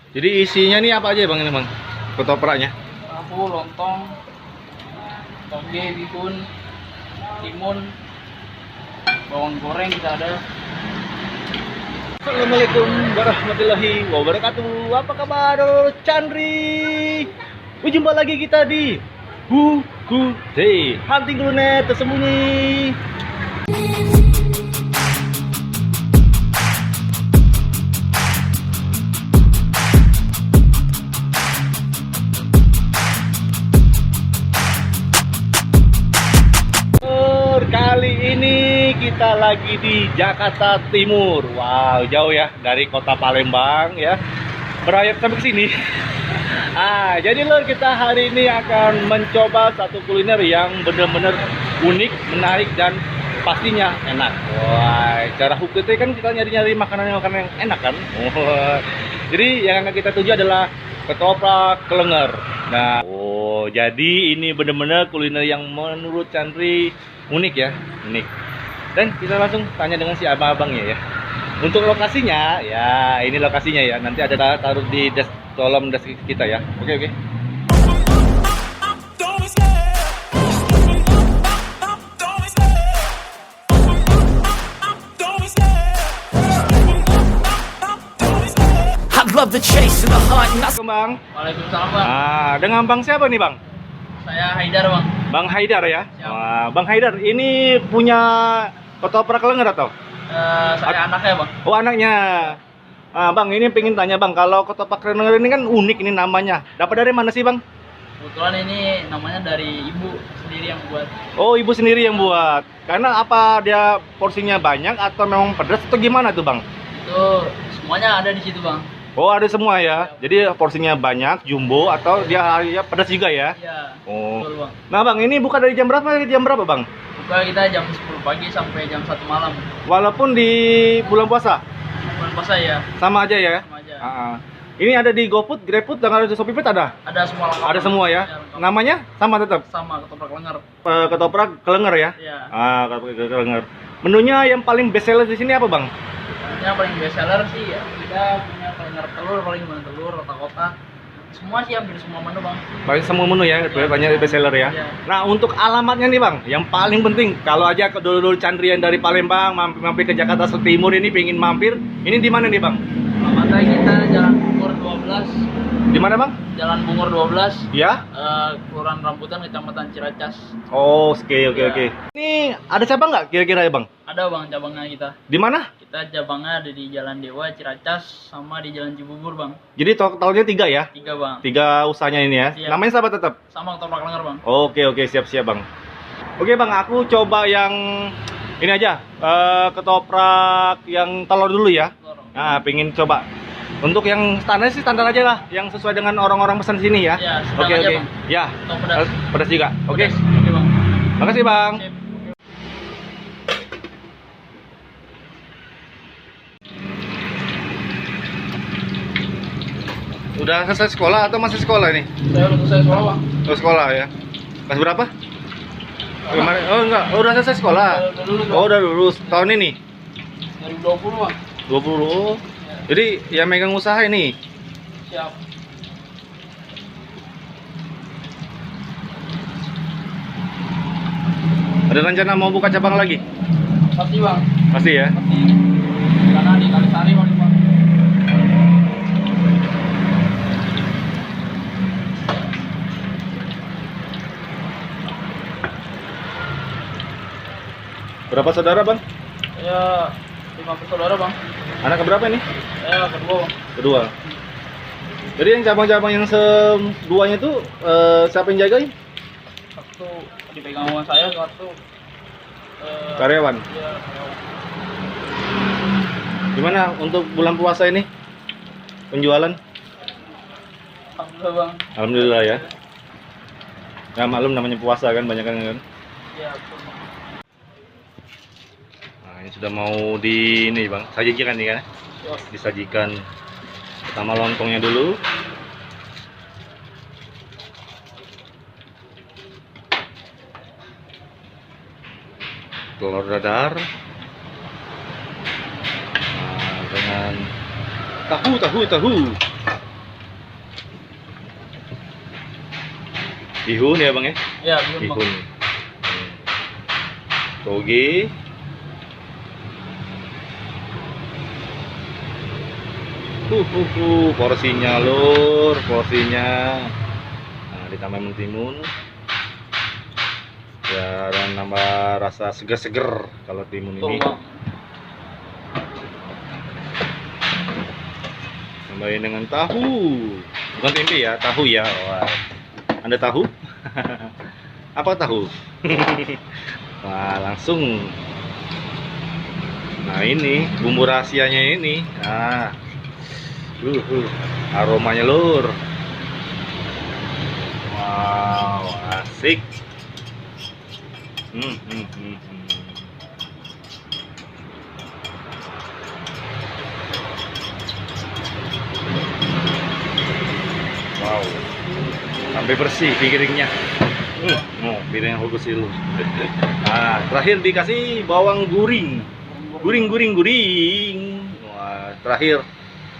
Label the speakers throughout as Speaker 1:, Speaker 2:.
Speaker 1: Jadi isinya nih apa aja bang ini bang? Ketopraknya?
Speaker 2: Tahu, lontong, toge, bihun, timun, bawang goreng kita ada.
Speaker 1: Assalamualaikum warahmatullahi wabarakatuh. Apa kabar Chandri? Berjumpa lagi kita di Buku Day Hunting Kuliner Tersembunyi. Kali ini kita lagi di Jakarta Timur. Wow, jauh ya dari kota Palembang ya. Berayap sampai ke sini. Jadi lor, kita hari ini akan mencoba satu kuliner yang benar-benar unik, menarik dan pastinya enak. Wah, cara hukutnya kan kita nyari-nyari makanan-makanan yang enak kan. Jadi yang akan kita tuju adalah ketoprak Klenger. Nah, jadi ini benar-benar kuliner yang menurut Chandri unik ya, unik. Dan kita langsung tanya dengan si abang-abangnya ya. Untuk lokasinya, ya ini lokasinya ya. Nanti ada taruh di kolom deskripsi kita ya. Oke.
Speaker 3: Love the chase and the hunt and
Speaker 1: Assalamualaikum bang.
Speaker 2: Waalaikumsalam bang.
Speaker 1: Dengan bang siapa nih bang?
Speaker 2: Saya Haidar bang.
Speaker 1: Bang Haidar ya.
Speaker 2: Siap.
Speaker 1: Wah, Bang Haidar ini punya ketoprak Klenger atau?
Speaker 2: Saya anaknya bang.
Speaker 1: Oh anaknya. Bang ini pengen tanya bang, kalau ketoprak Klenger ini kan unik ini namanya. Dapat dari mana sih bang?
Speaker 2: Kebetulan ini namanya dari ibu sendiri yang buat.
Speaker 1: Oh ibu sendiri yang buat. Karena apa dia porsinya banyak atau memang pedas atau gimana tuh bang?
Speaker 2: Itu semuanya ada di situ bang.
Speaker 1: Oh ada semua ya. Jadi porsinya banyak, jumbo atau dia ya pedas juga ya?
Speaker 2: Iya.
Speaker 1: Oh.
Speaker 2: Betul bang.
Speaker 1: Nah bang ini buka dari jam berapa bang?
Speaker 2: Buka kita jam 10 pagi sampai jam 1 malam.
Speaker 1: Walaupun di bulan puasa
Speaker 2: Bulan puasa ya.
Speaker 1: sama aja ya?
Speaker 2: Sama aja.
Speaker 1: Ini ada di GoFood, GrabFood, dan ada di ShopeePay ada?
Speaker 2: Ada semua lengkap.
Speaker 1: Ada semua ya?
Speaker 2: lengkap.
Speaker 1: Namanya sama tetap?
Speaker 2: Sama ketoprak Klenger.
Speaker 1: Ketoprak Klenger ya?
Speaker 2: Iya.
Speaker 1: Ketoprak Klenger. Menunya yang paling best seller di sini apa bang?
Speaker 2: Yang paling best seller sih ya kita punya Klenger telur, paling banyak telur, otak-otak. Semua sih hampir semua menu bang.
Speaker 1: Banyak semua menu ya, banyak best seller ya.
Speaker 2: Iya.
Speaker 1: Nah untuk alamatnya nih bang, yang paling penting kalau aja dulu Chandri yang dari Palembang mampir ke Jakarta Timur ini pengen mampir, ini di mana nih bang?
Speaker 2: Alamatnya kita Jalan Bungur 12.
Speaker 1: Di mana bang?
Speaker 2: Jalan Bungur 12.
Speaker 1: Ya?
Speaker 2: Kelurahan Rambutan, Kecamatan Ciracas.
Speaker 1: Oh oke.
Speaker 2: Ya.
Speaker 1: Ini ada cabang nggak kira-kira ya bang?
Speaker 2: Ada bang cabangnya kita.
Speaker 1: Di mana?
Speaker 2: Kita cabangnya ada di Jalan Dewa, Ciracas, sama di Jalan Cibubur bang.
Speaker 1: Jadi totalnya 3 ya?
Speaker 2: 3 bang.
Speaker 1: 3 usahanya ini ya?
Speaker 2: Iya.
Speaker 1: Namanya sama tetap?
Speaker 2: Sama ketoprak Klenger bang.
Speaker 1: Oke, siap bang. Oke bang, aku coba yang ini aja, ketoprak yang telur dulu ya.
Speaker 2: Telur.
Speaker 1: Nah, pengen coba. Untuk yang standar sih standar aja lah, yang sesuai dengan orang-orang pesan sini ya.
Speaker 2: Ya, sedang
Speaker 1: Oke.
Speaker 2: aja, Bang.
Speaker 1: Ya,
Speaker 2: Atau pedas.
Speaker 1: pedas juga. Oke.
Speaker 2: Pedas. Oke bang.
Speaker 1: Makasih bang.
Speaker 2: Sip.
Speaker 1: Udah selesai sekolah atau masih sekolah ini?
Speaker 2: Saya udah selesai sekolah bang.
Speaker 1: Oh, sekolah ya. Kelas berapa? Kemarin. Oh enggak, udah selesai sekolah.
Speaker 2: Udah lulus, Bang.
Speaker 1: Oh, udah lulus tahun ini.
Speaker 2: 2020 bang.
Speaker 1: 20. Oh. Jadi yang megang usaha ini.
Speaker 2: Siap.
Speaker 1: Ada rencana mau buka cabang lagi?
Speaker 2: Pasti bang.
Speaker 1: Pasti ya.
Speaker 2: Pasti. Karena di Kalisari paling bang.
Speaker 1: Berapa saudara, Bang?
Speaker 2: Saya 5 bersaudara bang.
Speaker 1: Anak keberapa ini?
Speaker 2: Saya kedua bang.
Speaker 1: Kedua. Jadi yang cabang-cabang yang seduanya itu siapa yang jagain?
Speaker 2: Satu dipegang sama saya, satu
Speaker 1: Karyawan.
Speaker 2: ya, karyawan.
Speaker 1: Gimana untuk bulan puasa ini? Penjualan?
Speaker 2: Alhamdulillah bang.
Speaker 1: Alhamdulillah ya. Ya maklum namanya puasa kan banyak kan.
Speaker 2: Ya, betul, Bang.
Speaker 1: Nah, ini sudah mau di ini, Bang. Sajikan nih kan.
Speaker 2: Siap.
Speaker 1: Disajikan pertama lontongnya dulu. Telur dadar. Nah, dengan tahu. Bihun ya bang ya?
Speaker 2: Ya, bihun bang.
Speaker 1: Bihun. Toge. Porsinya lur, porsinya. Nah, ditambah mentimun. Ya, dan nambah rasa seger-seger kalau timun
Speaker 2: Tuh,
Speaker 1: ini.
Speaker 2: bang.
Speaker 1: Tambahin dengan tahu. Bukan tempe ya, tahu ya. Wah. Anda tahu? Apa tahu? Wah, langsung. Nah, ini bumbu rahasianya ini. Nah. Aromanya lur. Wow, asik. Wow, sampai bersih piringnya. Piring yang bagus sih lu. Nah, terakhir dikasih bawang guring. Guring. Wah, terakhir.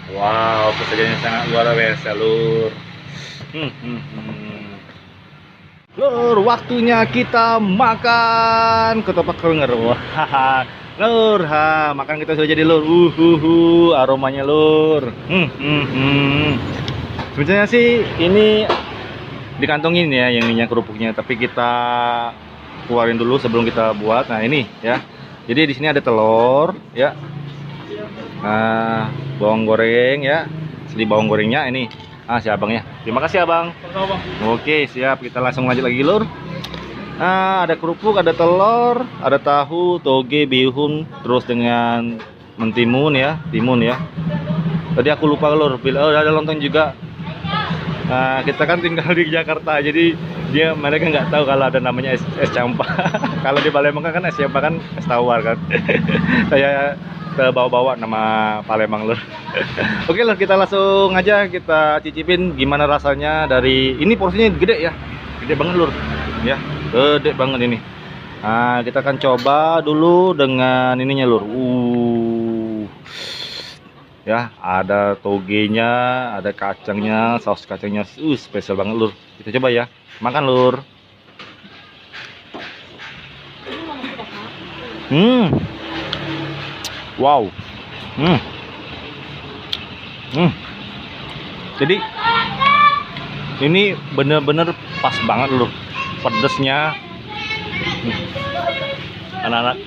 Speaker 1: Wow, kesajiannya sangat luar biasa, lur. Lur, waktunya kita makan ketoprak kenger. Wah, lur, makan kita sudah jadi lur. Aromanya lur. Sebenarnya sih ini dikantongin ya yang minyak kerupuknya, tapi kita keluarin dulu sebelum kita buat. Nah, ini ya. Jadi di sini ada telur, ya. Nah, bawang goreng ya. Seli bawang gorengnya ini. Si abangnya. Terima kasih abang.
Speaker 2: Sama, bang.
Speaker 1: Oke, siap. Kita langsung lanjut lagi lur. Nah, ada kerupuk, ada telur, ada tahu, toge, bihun, terus dengan mentimun ya, timun ya. Tadi aku lupa lur. Ada lontong juga. Nah, kita kan tinggal di Jakarta, jadi mereka nggak tahu kalau ada namanya es campa. Kalau di Palembang kan es campa kan es tawar kan. Saya bawa-bawa nama Palembang lur. Oke lur, kita langsung aja kita cicipin gimana rasanya dari ini. Porsinya gede ya, gede banget lur. Ya, gede banget ini. Nah, kita akan coba dulu dengan ininya lur. Ya, ada togenya, ada kacangnya, saus kacangnya, spesial banget lur. Kita coba ya, makan lur. Wow. Jadi ini bener-bener pas banget lur, pedesnya. Anak-anak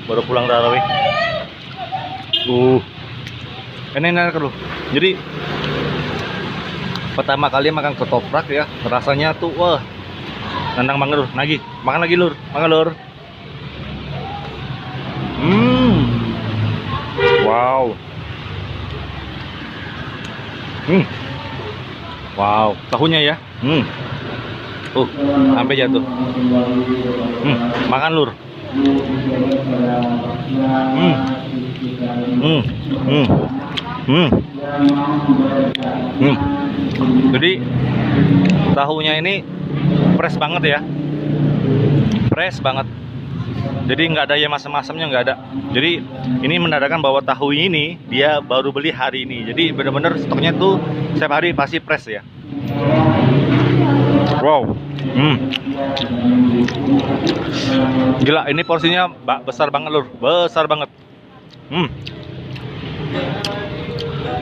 Speaker 1: baru pulang tarawih. Enak loh. Jadi pertama kali makan ketoprak ya, rasanya tuh wah, nendang banget lur. Makan lagi lur, makan lur. Wow. Wow, tahunya ya. Sampai jatuh. Makan lur. Jadi tahunya ini fresh banget ya, fresh banget. Jadi nggak ada yang masam-masamnya, nggak ada. Jadi ini menandakan bahwa tahu ini dia baru beli hari ini. Jadi bener-bener stoknya tuh setiap hari pasti fresh ya. Wow. Gila, ini porsinya besar banget lur, besar banget.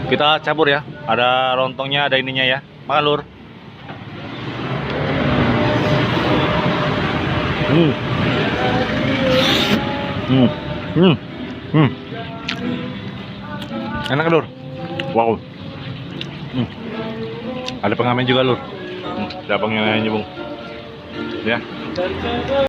Speaker 1: Kita campur ya, ada lontongnya, ada ininya ya. Makan lur. Enak lur. Wow. Ada pengamen juga lur. Ada pengamen juga bung. Ya.